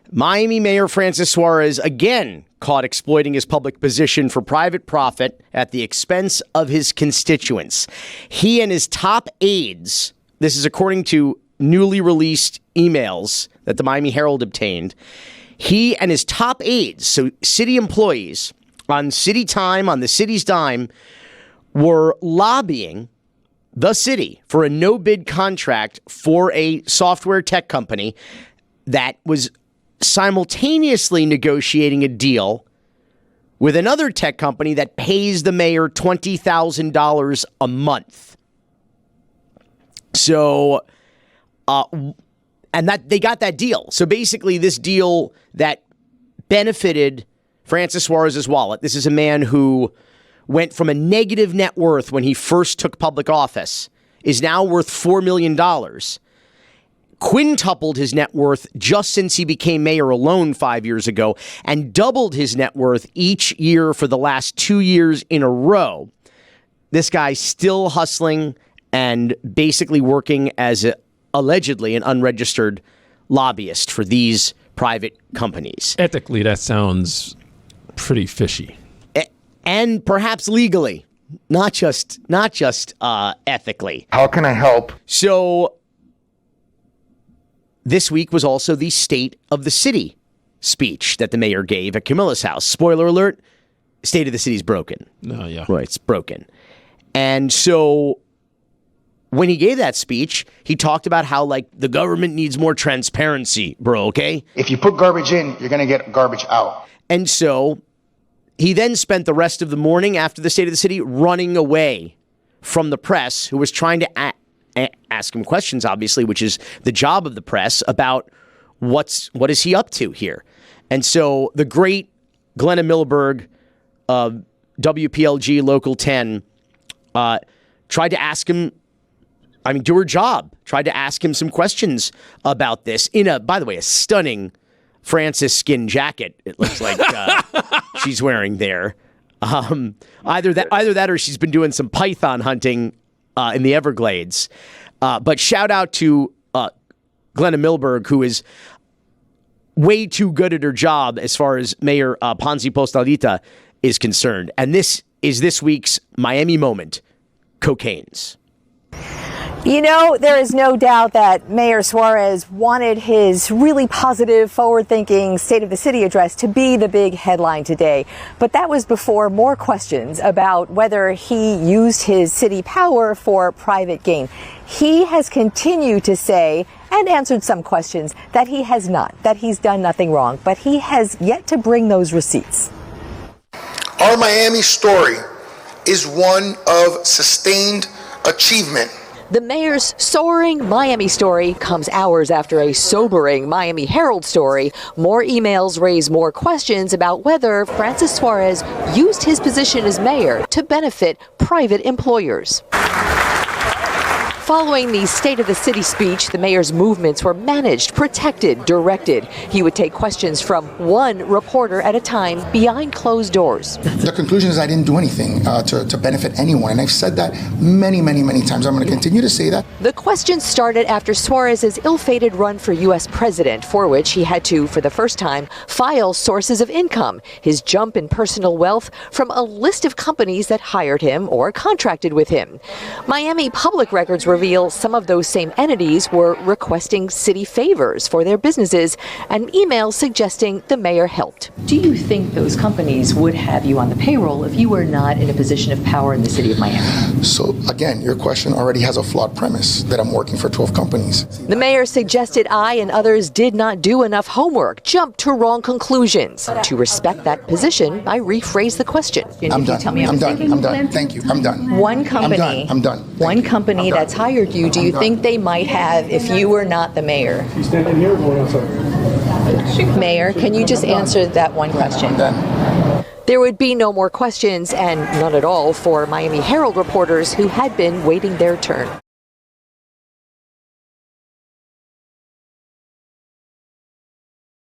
Miami Mayor Francis Suarez again caught exploiting his public position for private profit at the expense of his constituents. He and his top aides, this is according to newly released emails that the Miami Herald obtained, he and his top aides, so city employees, on city time, on the city's dime, were lobbying the city for a no-bid contract for a software tech company that was simultaneously negotiating a deal with another tech company that pays the mayor $20,000 a month. So, and that they got that deal. So basically this deal that benefited Francis Suarez's wallet. This is a man who went from a negative net worth when he first took public office, is now worth $4 million. Quintupled his net worth just since he became mayor alone 5 years ago, and doubled his net worth each year for the last 2 years in a row. This guy's still hustling and basically working as allegedly an unregistered lobbyist for these private companies. Ethically, that sounds pretty fishy. And perhaps legally, not just ethically. How can I help? So this week was also the State of the City speech that the mayor gave at Camilla's house. Spoiler alert, State of the City's broken. Yeah. Right, it's broken. And so when he gave that speech, he talked about how, the government needs more transparency, bro, okay? If you put garbage in, you're going to get garbage out. And so he then spent the rest of the morning after the State of the City running away from the press, who was trying to ask him questions, obviously, which is the job of the press, about what is he up to here? And so the great Glenna Milberg of WPLG Local 10 tried to ask him, do her job, tried to ask him some questions about this in by the way, a stunning Francis skin jacket, it looks like she's wearing there. Either that or she's been doing some python hunting in the Everglades. But shout out to Glenna Milberg, who is way too good at her job as far as Mayor Ponzi Postalita is concerned. And this is this week's Miami Moment, Cocaines. You know, there is no doubt that Mayor Suarez wanted his really positive, forward-thinking State of the City address to be the big headline today. But that was before more questions about whether he used his city power for private gain. He has continued to say, and answered some questions, that he has not, that he's done nothing wrong, but he has yet to bring those receipts. Our Miami story is one of sustained achievement. The mayor's soaring Miami story comes hours after a sobering Miami Herald story. More emails raise more questions about whether Francis Suarez used his position as mayor to benefit private employers. Following the State of the City speech, the mayor's movements were managed, protected, directed. He would take questions from one reporter at a time behind closed doors. The conclusion is I didn't do anything to benefit anyone, and I've said that many, many, many times. I'm going to continue to say that. The questions started after Suarez's ill-fated run for U.S. president, for which he had to, for the first time, file sources of income, his jump in personal wealth, from a list of companies that hired him or contracted with him. Miami public records reveal some of those same entities were requesting city favors for their businesses and emails suggesting the mayor helped. Do you think those companies would have you on the payroll if you were not in a position of power in the city of Miami? So again, your question already has a flawed premise that I'm working for 12 companies. The mayor suggested I and others did not do enough homework, jumped to wrong conclusions. To respect that position, I rephrased the question. I'm done. I'm done. Thank you. I'm done. One company. I'm done. One company that's hired you, do you think they might have if you were not the mayor? She's standing here going outside. Mayor, can you just answer that one question? There would be no more questions, and none at all for Miami Herald reporters who had been waiting their turn.